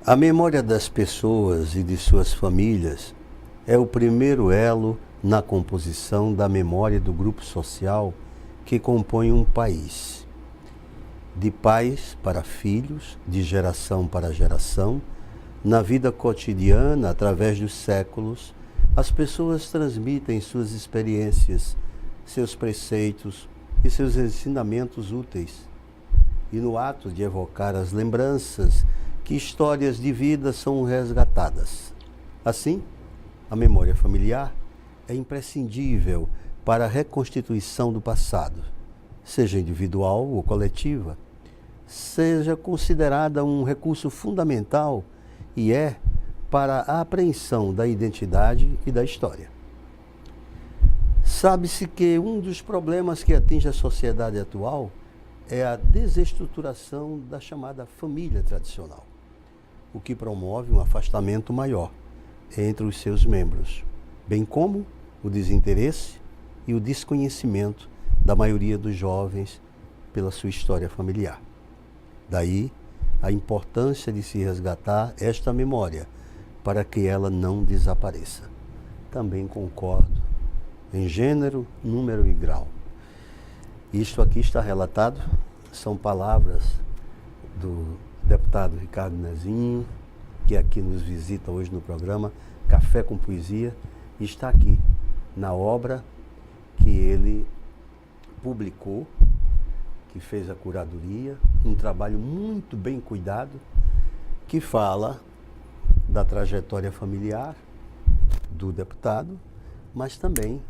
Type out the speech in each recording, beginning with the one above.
A memória das pessoas e de suas famílias é o primeiro elo na composição da memória do grupo social que compõe um país. De pais para filhos, de geração para geração, na vida cotidiana, através dos séculos, as pessoas transmitem suas experiências, seus preceitos e seus ensinamentos úteis. E no ato de evocar as lembranças, que histórias de vida são resgatadas. Assim, a memória familiar é imprescindível para a reconstituição do passado, seja individual ou coletiva, seja considerada um recurso fundamental e é para a apreensão da identidade e da história. Sabe-se que um dos problemas que atinge a sociedade atual é a desestruturação da chamada família tradicional, o que promove um afastamento maior entre os seus membros, bem como o desinteresse e o desconhecimento da maioria dos jovens pela sua história familiar. Daí a importância de se resgatar esta memória para que ela não desapareça. Também concordo em gênero, número e grau. Isto aqui está relatado, são palavras do deputado Ricardo Nezinho, que aqui nos visita hoje no programa Café com Poesia, e está aqui na obra que ele publicou, que fez a curadoria, um trabalho muito bem cuidado, que fala da trajetória familiar do deputado, mas também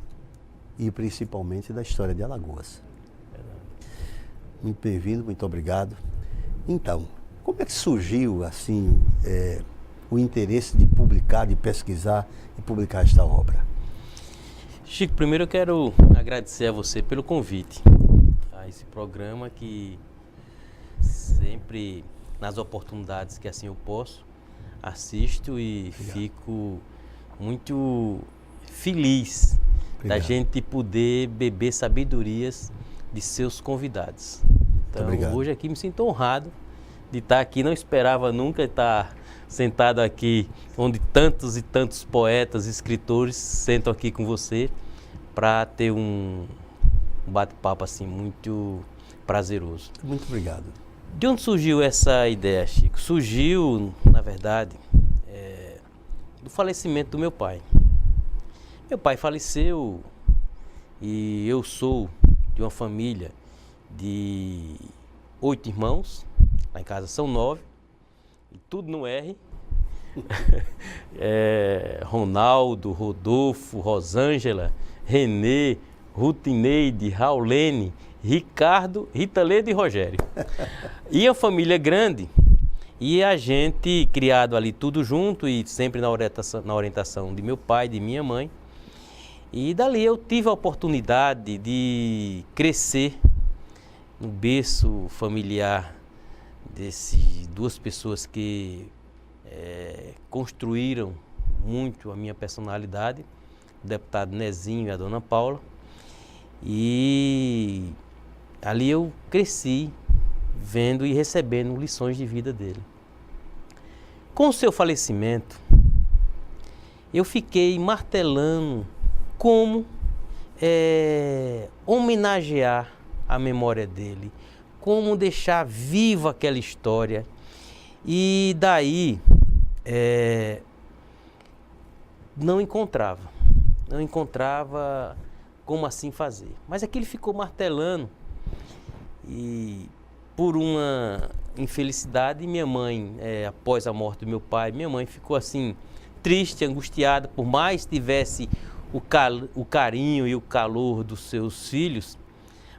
e principalmente da história de Alagoas. Muito bem-vindo, muito obrigado. Então, como é que surgiu assim o interesse de publicar, de pesquisar e publicar esta obra? Chico, primeiro eu quero agradecer a você pelo convite a esse programa que sempre, nas oportunidades que assim eu posso, assisto e fico muito feliz da gente poder beber sabedorias de seus convidados. Então, hoje aqui me sinto honrado de estar aqui, não esperava nunca estar sentado aqui onde tantos e tantos poetas, escritores sentam aqui com você para ter um bate-papo assim muito prazeroso. Muito obrigado. De onde surgiu essa ideia, Chico? Surgiu, na verdade, do falecimento do meu pai. Meu pai faleceu e eu sou de uma família de 8 irmãos, lá em casa são 9, e tudo no R. Ronaldo, Rodolfo, Rosângela, Renê, Rutineide, Raulene, Ricardo, Ritaleda e Rogério. E a família grande, e a gente criado ali tudo junto e sempre na orientação de meu pai, de minha mãe. E dali eu tive a oportunidade de crescer no berço familiar dessas duas pessoas que construíram muito a minha personalidade, o deputado Nezinho e a dona Paula. E ali eu cresci vendo e recebendo lições de vida dele. Com o seu falecimento, eu fiquei martelando como homenagear a memória dele, como deixar viva aquela história. E daí não encontrava como assim fazer. Mas aquilo ficou martelando e por uma infelicidade, minha mãe, após a morte do meu pai, minha mãe ficou assim triste, angustiada, por mais tivesse o carinho e o calor dos seus filhos,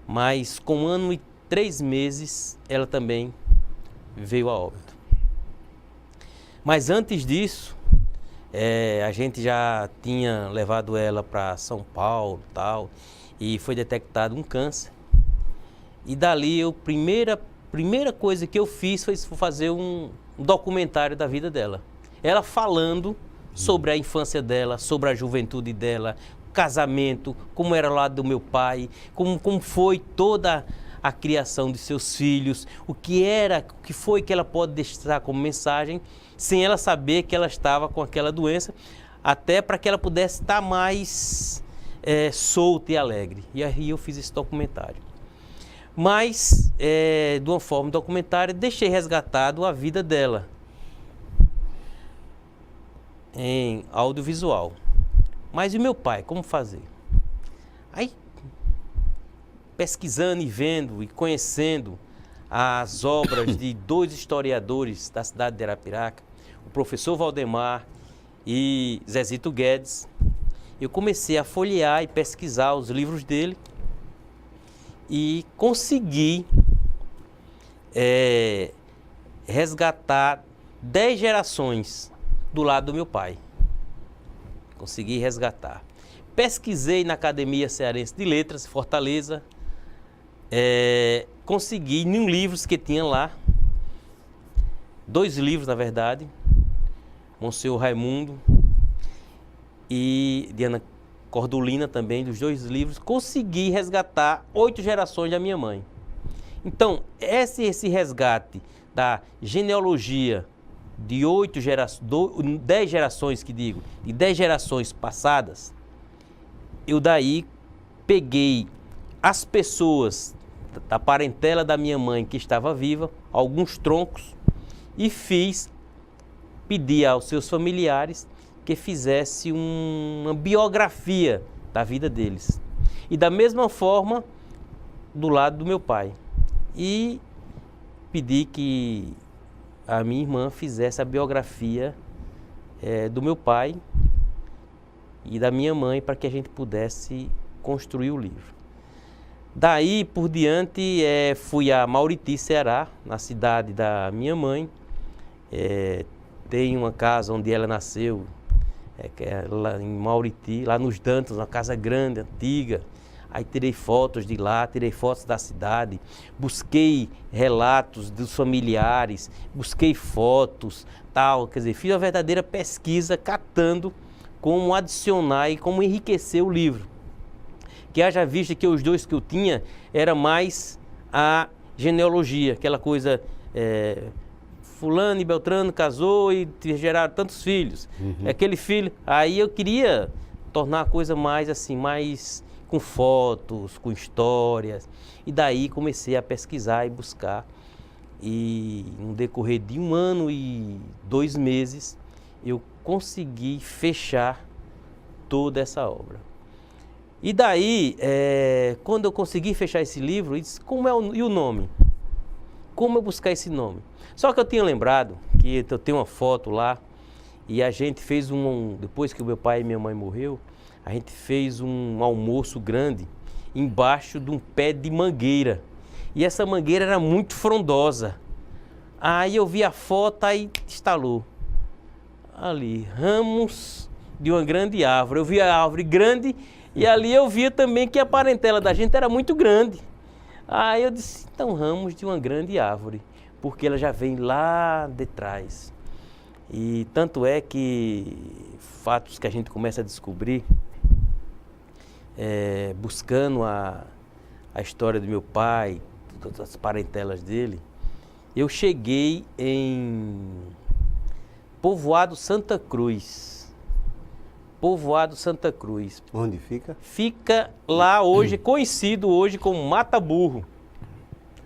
mas com 1 ano e 3 meses ela também veio a óbito. Mas antes disso, a gente já tinha levado ela para São Paulo tal, e foi detectado um câncer. E dali primeira coisa que eu fiz foi fazer um documentário da vida dela. Ela falando sobre a infância dela, sobre a juventude dela, o casamento, como era lá do meu pai, como foi toda a criação de seus filhos, o que foi que ela pode deixar como mensagem sem ela saber que ela estava com aquela doença, até para que ela pudesse estar mais solta e alegre. E aí eu fiz esse documentário. Mas, de uma forma documentária, deixei resgatado a vida dela em audiovisual. Mas e o meu pai, como fazer? Aí, pesquisando e vendo e conhecendo as obras de dois historiadores da cidade de Arapiraca, o professor Valdemar e Zezito Guedes, eu comecei a folhear e pesquisar os livros dele e consegui resgatar 10 gerações do lado do meu pai. Consegui resgatar. Pesquisei na Academia Cearense de Letras, Fortaleza, consegui em livros que tinha lá, 2 livros na verdade, Monsenhor Raimundo e Diana Cordulina também, dos 2 livros, consegui resgatar 8 gerações da minha mãe. Então, esse resgate da genealogia de 10 gerações, de 10 gerações passadas, eu daí peguei as pessoas da parentela da minha mãe que estava viva, alguns troncos, e pedi aos seus familiares que fizesse uma biografia da vida deles. E da mesma forma, do lado do meu pai. E pedi que a minha irmã fizesse a biografia do meu pai e da minha mãe, para que a gente pudesse construir o livro. Daí por diante, fui a Mauriti, Ceará, na cidade da minha mãe. Tem uma casa onde ela nasceu, que é lá em Mauriti, lá nos Dantas, uma casa grande, antiga. Aí tirei fotos de lá, tirei fotos da cidade, busquei relatos dos familiares, busquei fotos, tal. Quer dizer, fiz uma verdadeira pesquisa, catando como adicionar e como enriquecer o livro. Que haja visto que os 2 que eu tinha era mais a genealogia, aquela coisa, fulano e Beltrano casou e geraram tantos filhos. Uhum. Aquele filho, aí eu queria tornar a coisa mais assim, mais com fotos, com histórias. E daí comecei a pesquisar e buscar. E no decorrer de 1 ano e 2 meses, eu consegui fechar toda essa obra. E daí, quando eu consegui fechar esse livro, eu disse, e o nome? Como eu buscar esse nome? Só que eu tinha lembrado que eu tenho uma foto lá, e a gente fez depois que o meu pai e minha mãe morreu, a gente fez um almoço grande embaixo de um pé de mangueira. E essa mangueira era muito frondosa. Aí eu vi a foto e estalou. Ali, ramos de uma grande árvore. Eu vi a árvore grande e ali eu via também que a parentela da gente era muito grande. Aí eu disse, então ramos de uma grande árvore, porque ela já vem lá de trás. E tanto é que fatos que a gente começa a descobrir, buscando a história do meu pai, todas as parentelas dele, eu cheguei em Povoado Santa Cruz. Povoado Santa Cruz. Onde fica? Fica lá hoje, conhecido hoje como Mata Burro.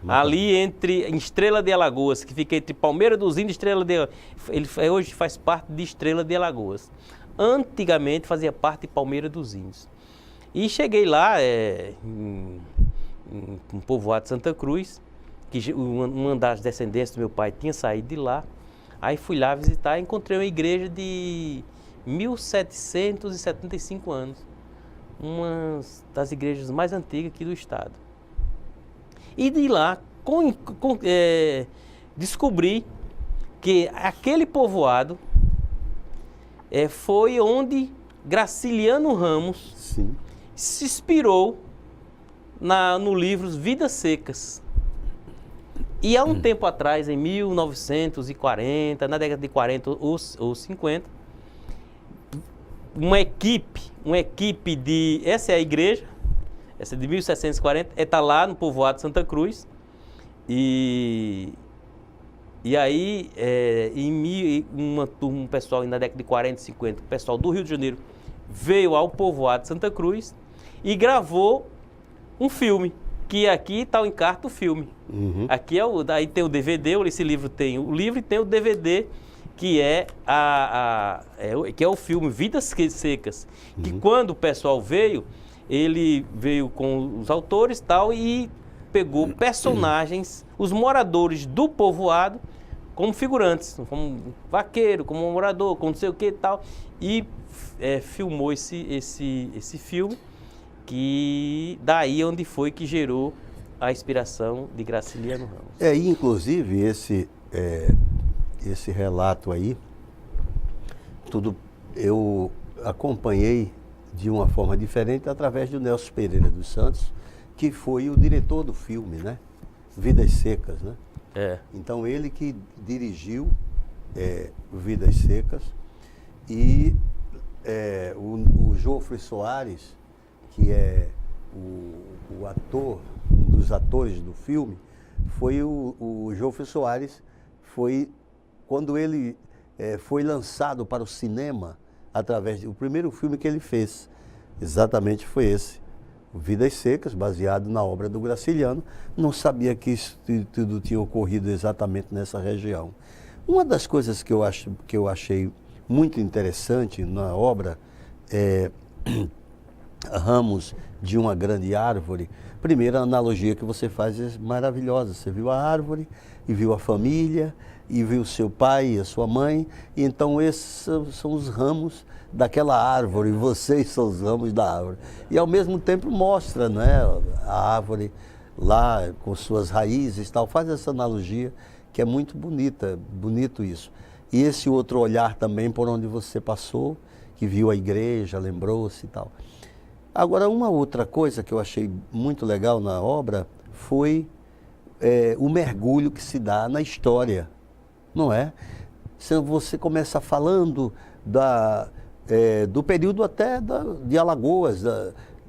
Ali em Estrela de Alagoas, que fica entre Palmeira dos Índios e Estrela de Alagoas. Ele hoje faz parte de Estrela de Alagoas. Antigamente fazia parte de Palmeira dos Índios. E cheguei lá, em Povoado Santa Cruz, que uma das descendências do meu pai tinha saído de lá. Aí fui lá visitar e encontrei uma igreja de 1775 anos. Uma das igrejas mais antigas aqui do estado. E de lá descobri que aquele povoado foi onde Graciliano Ramos Sim. se inspirou no livro Vidas Secas. E há um tempo atrás, em 1940, na década de 40 ou 50, uma equipe de... Essa é a igreja, essa é de 1740, está lá no povoado Santa Cruz, e E aí, um pessoal na década de 40 e 50, o pessoal do Rio de Janeiro, veio ao povoado de Santa Cruz e gravou um filme, que aqui está o encarte do filme. Uhum. Aqui daí tem o DVD, esse livro tem o livro e tem o DVD, que é, que é o filme Vidas Secas. Que quando o pessoal veio, ele veio com os autores e tal, e pegou personagens, os moradores do povoado, como figurantes, como vaqueiro, como morador, como não sei o que e tal, e filmou esse filme, que daí onde foi que gerou a inspiração de Graciliano Ramos. E inclusive esse relato aí, eu acompanhei de uma forma diferente através do Nelson Pereira dos Santos, que foi o diretor do filme, né? Vidas Secas, né? Então ele que dirigiu Vidas Secas, e o Jofre Soares, que é o ator, um dos atores do filme, foi o Jofre Soares, foi quando ele foi lançado para o cinema, o primeiro filme que ele fez, exatamente foi esse, Vidas Secas, baseado na obra do Graciliano. Não sabia que isso tudo tinha ocorrido exatamente nessa região. Uma das coisas que eu achei muito interessante na obra Ramos de uma Grande Árvore. Primeiro, a analogia que você faz é maravilhosa. Você viu a árvore e viu a família e viu seu pai e a sua mãe. E então esses são os ramos daquela árvore, e vocês são os ramos da árvore. E ao mesmo tempo mostra, né, a árvore lá com suas raízes e tal. Faz essa analogia que é muito bonita, bonito isso. E esse outro olhar também por onde você passou, que viu a igreja, lembrou-se e tal. Agora, uma outra coisa que eu achei muito legal na obra foi o mergulho que se dá na história, não é? Você começa falando do período até de Alagoas,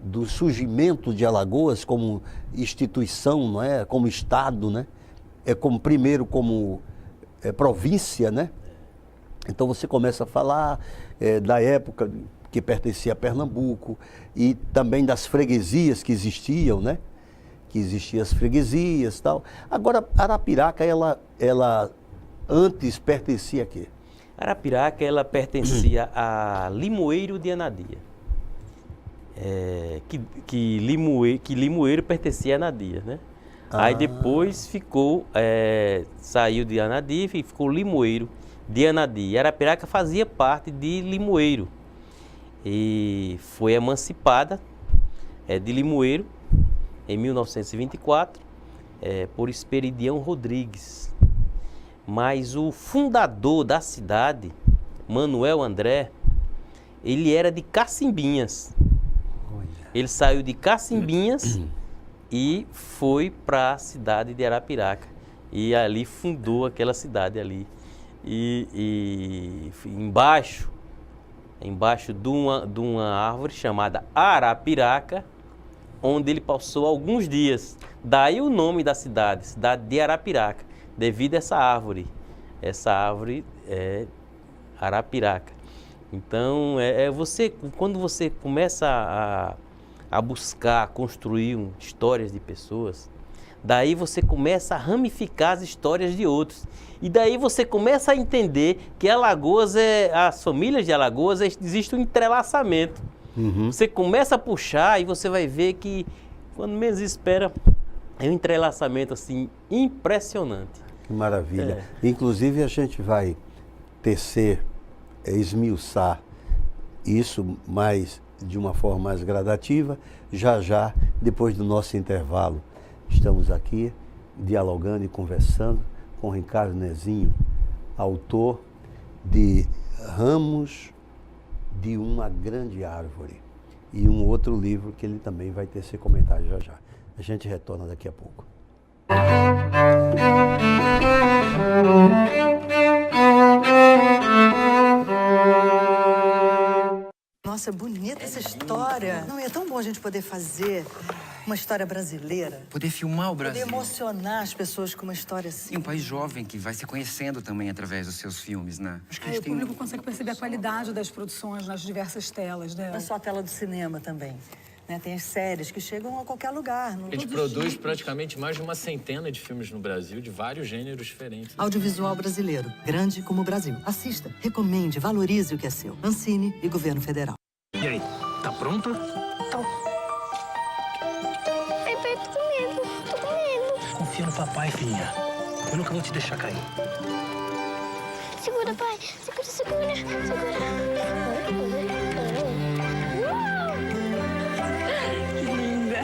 do surgimento de Alagoas como instituição, não é? Como Estado, né? Primeiro como província, né? Então você começa a falar da época que pertencia a Pernambuco e também das freguesias que existiam, né? Que existiam as freguesias e tal. Agora, Arapiraca, ela antes pertencia a quê? Arapiraca, ela pertencia a Limoeiro de Anadia. Que Limoeiro pertencia a Anadia, né? Aí depois saiu de Anadia e ficou Limoeiro de Anadia. Arapiraca fazia parte de Limoeiro e foi emancipada de Limoeiro em 1924 por Esperidião Rodrigues. Mas o fundador da cidade, Manuel André, ele era de Cacimbinhas. Ele saiu de Cacimbinhas e foi para a cidade de Arapiraca. E ali fundou aquela cidade ali. E embaixo de uma árvore chamada Arapiraca, onde ele passou alguns dias. Daí o nome da cidade de Arapiraca, devido a essa árvore. Essa árvore é Arapiraca. Então, quando você começa a buscar, a construir histórias de pessoas, daí você começa a ramificar as histórias de outros. E daí você começa a entender que Alagoas as famílias de Alagoas, existe um entrelaçamento. Uhum. Você começa a puxar e você vai ver que, quando menos espera, é um entrelaçamento assim impressionante. Que maravilha. Inclusive a gente vai esmiuçar isso de uma forma mais gradativa, já depois do nosso intervalo. Estamos aqui dialogando e conversando com Ricardo Nezinho, autor de Ramos de uma Grande Árvore, e um outro livro que ele também vai tecer comentário já. A gente retorna daqui a pouco. Nossa, é bonita essa história. Não, é tão bom a gente poder fazer Uma história brasileira. Poder filmar o Poder Brasil. emocionar as pessoas com uma história assim. E um país jovem que vai se conhecendo também através dos seus filmes, né? Acho que a Aí gente o tem... público consegue perceber a qualidade das produções nas diversas telas, né? Não é só a tela do cinema também. Né? Tem as séries que chegam a qualquer lugar. A gente produz praticamente mais de uma centena de filmes no Brasil, de vários gêneros diferentes. Audiovisual brasileiro, grande como o Brasil. Assista, recomende, valorize o que é seu. Ancine e Governo Federal. E aí, tá pronta? Ai, pai, tô com medo. Tô com medo. Confia no papai, filhinha. Eu nunca vou te deixar cair. Segura, pai. Segura, segura. Segura. Uau! Que linda.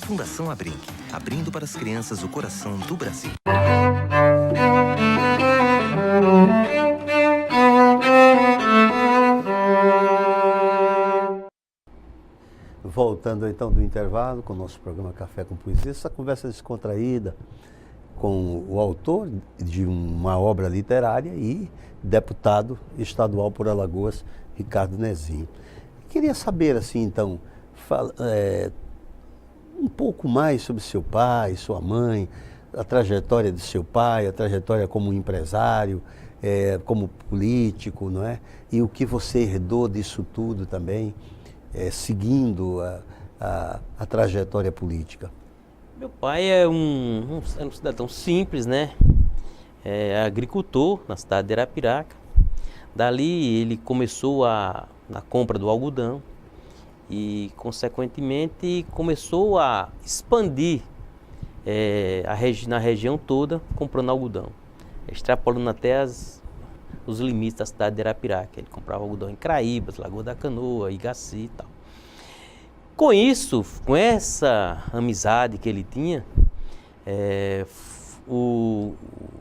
Fundação Abrinq, abrindo para as crianças o coração do Brasil. Voltando então do intervalo com o nosso programa Café com Poesia, essa conversa descontraída com o autor de uma obra literária e deputado estadual por Alagoas, Ricardo Nezinho. Queria saber assim então, um pouco mais sobre seu pai, sua mãe, a trajetória de seu pai, a trajetória como empresário, como político, não é? E o que você herdou disso tudo também, seguindo a trajetória política. Meu pai é um cidadão simples, né? É agricultor na cidade de Arapiraca. Dali ele começou na compra do algodão e, consequentemente, começou a expandir na região toda, comprando algodão, extrapolando até os limites da cidade de Arapiraca. Ele comprava algodão em Craíbas, Lagoa da Canoa, Igaci e tal. Com isso, com essa amizade que ele tinha, o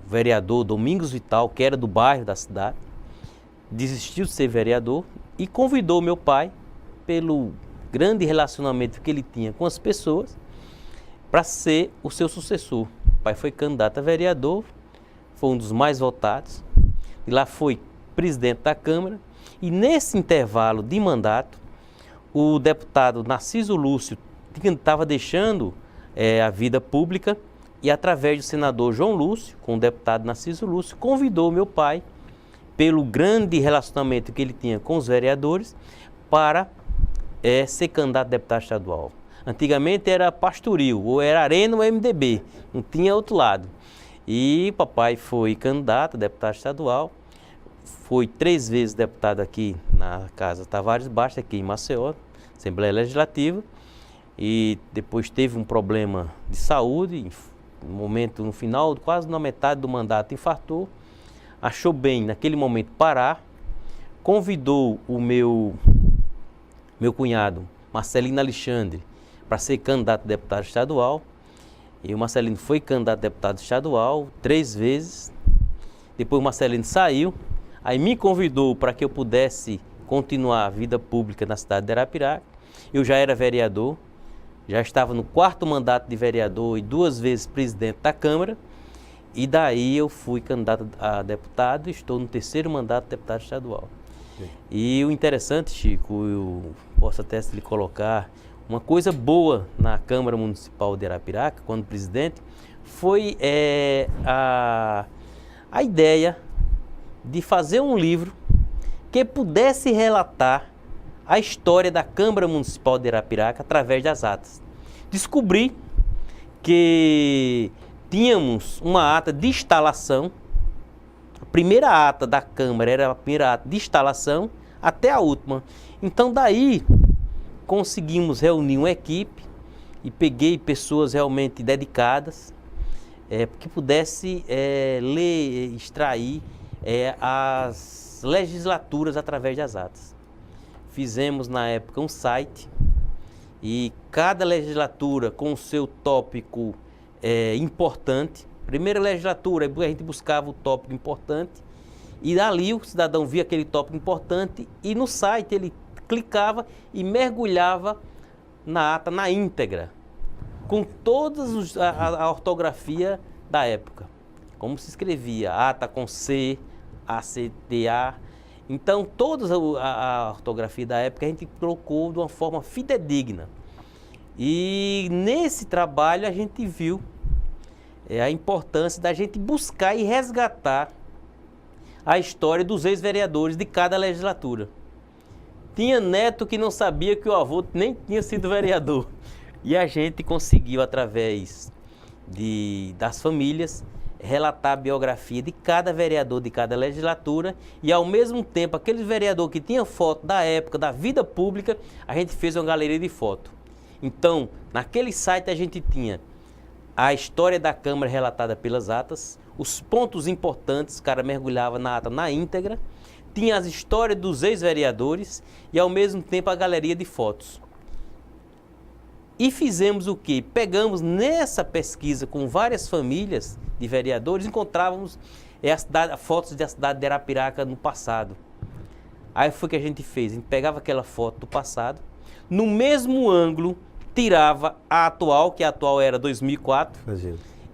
vereador Domingos Vital, que era do bairro da cidade, desistiu de ser vereador e convidou meu pai, pelo grande relacionamento que ele tinha com as pessoas, para ser o seu sucessor. O pai foi candidato a vereador, foi um dos mais votados, e lá foi presidente da Câmara, e nesse intervalo de mandato, o deputado Narciso Lúcio estava deixando a vida pública e, através do senador João Lúcio, com o deputado Narciso Lúcio, convidou meu pai, pelo grande relacionamento que ele tinha com os vereadores, para ser candidato a deputado estadual. Antigamente era pastoril, ou era Arena ou MDB, não tinha outro lado. E papai foi candidato a deputado estadual, foi 3 vezes deputado aqui na Casa Tavares Bastos, aqui em Maceió, Assembleia Legislativa, e depois teve um problema de saúde, no final, quase na metade do mandato, infartou, achou bem naquele momento parar, convidou o meu cunhado, Marcelino Alexandre, para ser candidato a deputado estadual, e o Marcelino foi candidato a deputado estadual 3 vezes, depois o Marcelino saiu, aí me convidou para que eu pudesse continuar a vida pública na cidade de Arapiraca. Eu já era vereador, já estava no 4º mandato de vereador e 2 vezes presidente da Câmara, e daí eu fui candidato a deputado e estou no 3º mandato de deputado estadual. Sim. E o interessante, Chico, eu posso até lhe colocar, uma coisa boa na Câmara Municipal de Arapiraca, quando presidente, foi a ideia de fazer um livro que pudesse relatar a história da Câmara Municipal de Arapiraca através das atas. Descobri que tínhamos uma ata de instalação, a primeira ata da Câmara era a primeira ata de instalação até a última. Então daí conseguimos reunir uma equipe e peguei pessoas realmente dedicadas que pudesse ler, extrair as legislaturas através das atas. Fizemos na época um site e cada legislatura com o seu tópico importante. Primeira legislatura, a gente buscava o tópico importante e dali o cidadão via aquele tópico importante e no site ele clicava e mergulhava na ata na íntegra, com toda a ortografia da época. Como se escrevia ata com C, ACTA. Então, toda a ortografia da época a gente colocou de uma forma fidedigna. E nesse trabalho a gente viu a importância da gente buscar e resgatar a história dos ex-vereadores de cada legislatura. Tinha neto que não sabia que o avô nem tinha sido vereador. E a gente conseguiu, através das famílias, relatar a biografia de cada vereador de cada legislatura e, ao mesmo tempo, aquele vereador que tinha foto da época, da vida pública, a gente fez uma galeria de foto. Então, naquele site a gente tinha a história da Câmara relatada pelas atas, os pontos importantes, o cara mergulhava na ata na íntegra, tinha as histórias dos ex-vereadores e, ao mesmo tempo, a galeria de fotos. E fizemos o quê? Pegamos nessa pesquisa com várias famílias de vereadores, encontrávamos fotos da cidade de Arapiraca no passado. Aí foi o que a gente fez, a gente pegava aquela foto do passado, no mesmo ângulo tirava a atual, que a atual era 2004,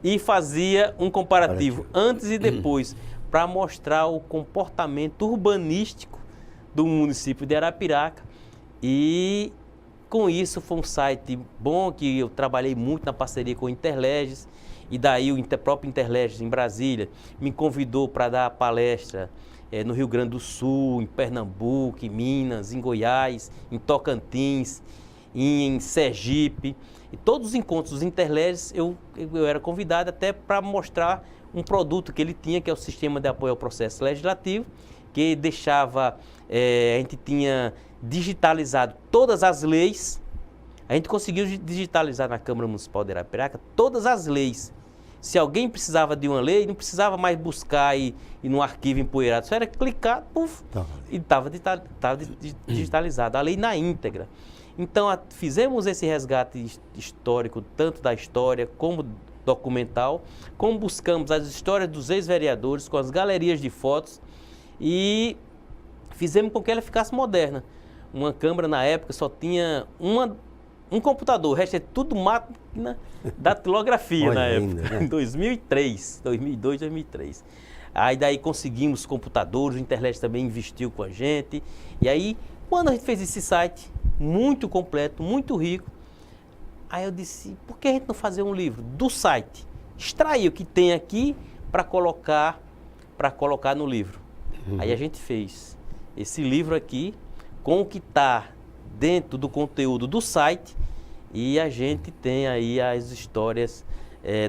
e fazia um comparativo antes e depois, para mostrar o comportamento urbanístico do município de Arapiraca. E com isso foi um site bom, que eu trabalhei muito na parceria com o Interleges, e daí o próprio Interleges em Brasília me convidou para dar palestra no Rio Grande do Sul, em Pernambuco, em Minas, em Goiás, em Tocantins, em Sergipe. E todos os encontros dos Interleges eu era convidado até para mostrar um produto que ele tinha, que é o Sistema de Apoio ao Processo Legislativo, que deixava, a gente tinha digitalizado todas as leis. A gente conseguiu digitalizar na Câmara Municipal de Arapiraca todas as leis. Se alguém precisava de uma lei, não precisava mais buscar e num arquivo empoeirado, só era clicar, puf, e estava digitalizada a lei na íntegra. Então, fizemos esse resgate histórico, tanto da história como documental, como buscamos as histórias dos ex-vereadores com as galerias de fotos e fizemos com que ela ficasse moderna. Uma Câmara, na época, só tinha um computador, o resto é tudo máquina datilografia na época, ainda, né? Em 2003, 2002, 2003. Aí daí conseguimos computadores, o Internet também investiu com a gente. E aí, quando a gente fez esse site, muito completo, muito rico, aí eu disse, por que a gente não fazer um livro do site? Extrair o que tem aqui para colocar no livro. Aí a gente fez esse livro aqui, com o que está dentro do conteúdo do site, e a gente tem aí as histórias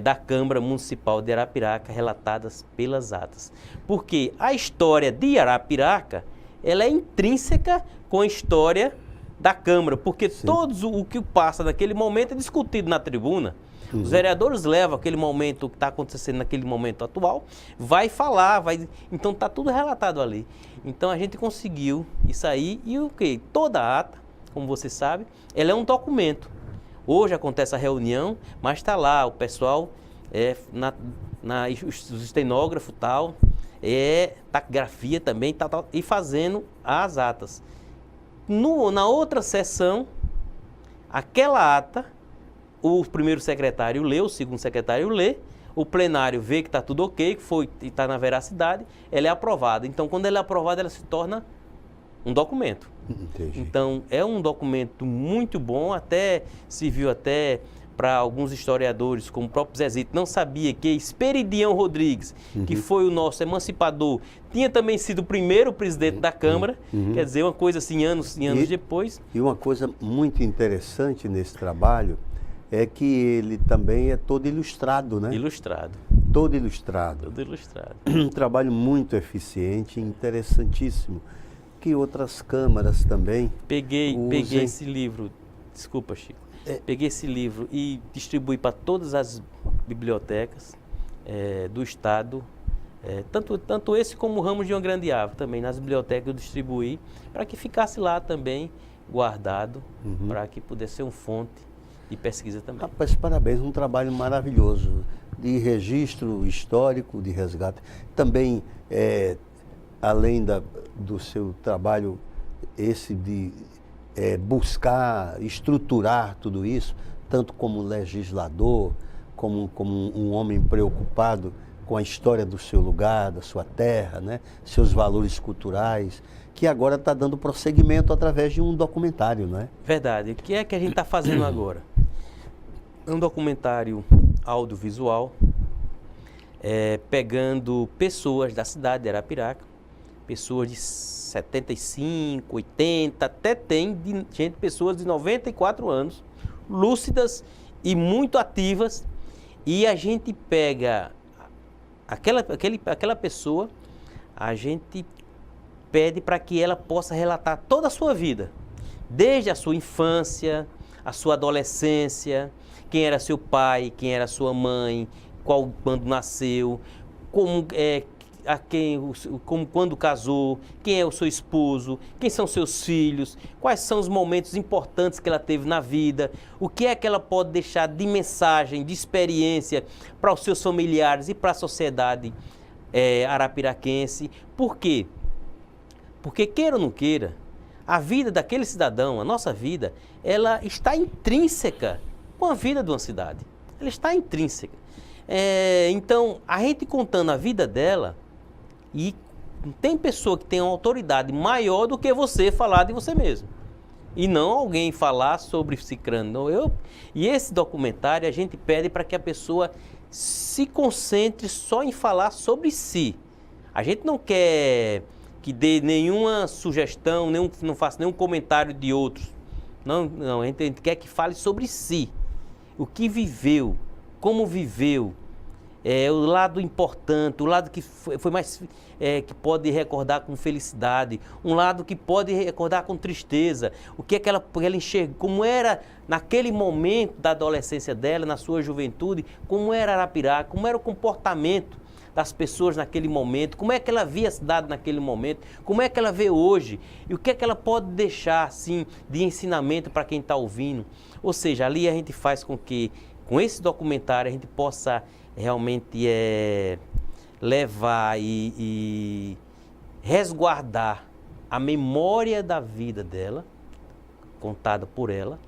da Câmara Municipal de Arapiraca relatadas pelas atas. Porque a história de Arapiraca, ela é intrínseca com a história da Câmara, porque todos o que passa naquele momento é discutido na tribuna. Os vereadores levam aquele momento, o que está acontecendo naquele momento atual, vai falar, então está tudo relatado ali. Então a gente conseguiu isso aí, e o quê? Toda a ata, como você sabe, ela é um documento. Hoje acontece a reunião, mas está lá, o pessoal, os estenógrafos tal, taquigrafia também, tal, e fazendo as atas. Na outra sessão, aquela ata, o primeiro secretário lê, o segundo secretário lê, o plenário vê que está tudo ok, que está na veracidade, ela é aprovada. Então, quando ela é aprovada, ela se torna um documento. Entendi. Então, é um documento muito bom, até serviu até para alguns historiadores, como o próprio Zezito, não sabia que Esperidião Rodrigues, que foi o nosso emancipador, tinha também sido o primeiro presidente da Câmara, quer dizer, uma coisa assim, anos depois. E uma coisa muito interessante nesse trabalho é que ele também é todo ilustrado, né? Ilustrado. Todo ilustrado. Todo ilustrado. Um trabalho muito eficiente, interessantíssimo, que outras câmaras também Peguei esse livro, desculpa, Chico, peguei esse livro e distribuí para todas as bibliotecas do Estado, tanto esse como o Ramos de uma Grande Árvore também, nas bibliotecas eu distribuí, para que ficasse lá também guardado, para que pudesse ser uma fonte de pesquisa também. Rapaz, parabéns, um trabalho maravilhoso de registro histórico, de resgate. Também, além do seu trabalho, esse de buscar, estruturar tudo isso, tanto como legislador, como um homem preocupado com a história do seu lugar, da sua terra, né? Seus valores culturais, que agora está dando prosseguimento através de um documentário, não é? Verdade. O que é que a gente está fazendo agora? É um documentário audiovisual, pegando pessoas da cidade de Arapiraca, pessoas de 75, 80, até tem pessoas de 94 anos, lúcidas e muito ativas, e a gente pega aquela pessoa, a gente pede para que ela possa relatar toda a sua vida, desde a sua infância, a sua adolescência, quem era seu pai, quem era sua mãe, quando nasceu, quando casou, quem é o seu esposo, quem são seus filhos, quais são os momentos importantes que ela teve na vida, o que é que ela pode deixar de mensagem, de experiência para os seus familiares e para a sociedade arapiraquense. Por quê? Porque, queira ou não queira, a vida daquele cidadão, a nossa vida, ela está intrínseca com a vida de uma cidade. Ela está intrínseca. Então, a gente contando a vida dela, e tem pessoa que tem uma autoridade maior do que você falar de você mesmo. E não alguém falar sobre cicrano. E esse documentário a gente pede para que a pessoa se concentre só em falar sobre si. A gente não quer que dê nenhuma sugestão, não faça nenhum comentário de outros. Não, a gente quer que fale sobre si. O que viveu, como viveu, o lado importante, o lado que foi mais que pode recordar com felicidade, um lado que pode recordar com tristeza, o que é que ela enxergou, como era naquele momento da adolescência dela, na sua juventude, como era Arapiraca, como era o comportamento das pessoas naquele momento, como é que ela via a cidade naquele momento, como é que ela vê hoje, e o que é que ela pode deixar assim de ensinamento para quem está ouvindo. Ou seja, ali a gente faz com que, com esse documentário, a gente possa realmente levar e resguardar a memória da vida dela, contada por ela,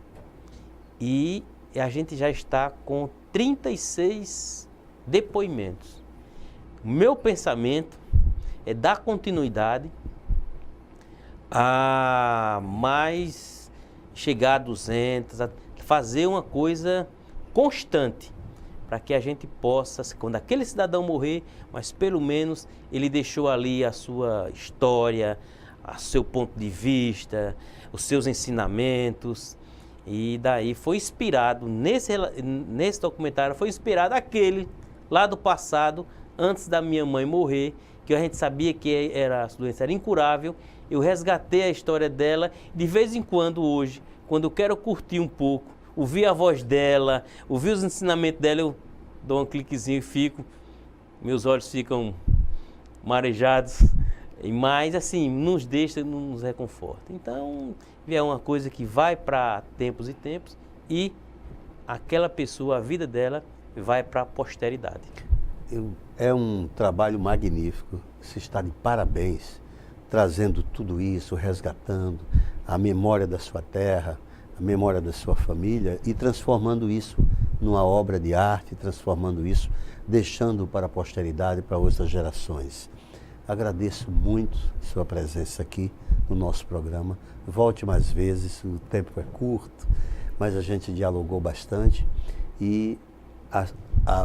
e a gente já está com 36 depoimentos. O meu pensamento é dar continuidade a mais chegar a 200, a fazer uma coisa constante, para que a gente possa, quando aquele cidadão morrer, mas pelo menos ele deixou ali a sua história, o seu ponto de vista, os seus ensinamentos, e daí foi inspirado, nesse documentário, foi inspirado aquele lá do passado, antes da minha mãe morrer, que a gente sabia que a doença era incurável. Eu resgatei a história dela, de vez em quando hoje, quando eu quero curtir um pouco, ouvir a voz dela, ouvir os ensinamentos dela, eu dou um cliquezinho e fico, meus olhos ficam marejados, mas assim, nos deixa, nos reconforta. Então, é uma coisa que vai para tempos e tempos, e aquela pessoa, a vida dela, vai para a posteridade. É um trabalho magnífico, você está de parabéns, trazendo tudo isso, resgatando a memória da sua terra, a memória da sua família e transformando isso numa obra de arte, transformando isso, deixando para a posteridade, para outras gerações. Agradeço muito sua presença aqui no nosso programa. Volte mais vezes, o tempo é curto, mas a gente dialogou bastante e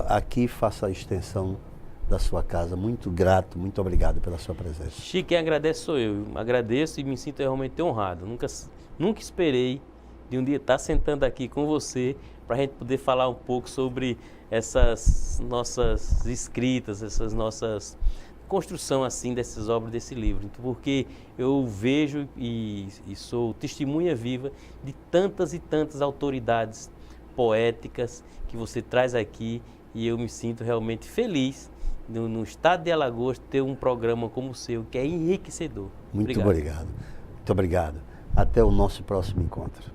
aqui faço a extensão da sua casa. Muito grato, muito obrigado pela sua presença. Chico, quem agradece sou eu. Agradeço e me sinto realmente honrado. Nunca esperei de um dia estar sentando aqui com você para a gente poder falar um pouco sobre essas nossas escritas, essas nossas construção assim dessas obras desse livro, porque eu vejo e sou testemunha viva de tantas e tantas autoridades poéticas que você traz aqui, e eu me sinto realmente feliz no estado de Alagoas ter um programa como o seu, que é enriquecedor. Muito obrigado. Muito obrigado. Até o nosso próximo encontro.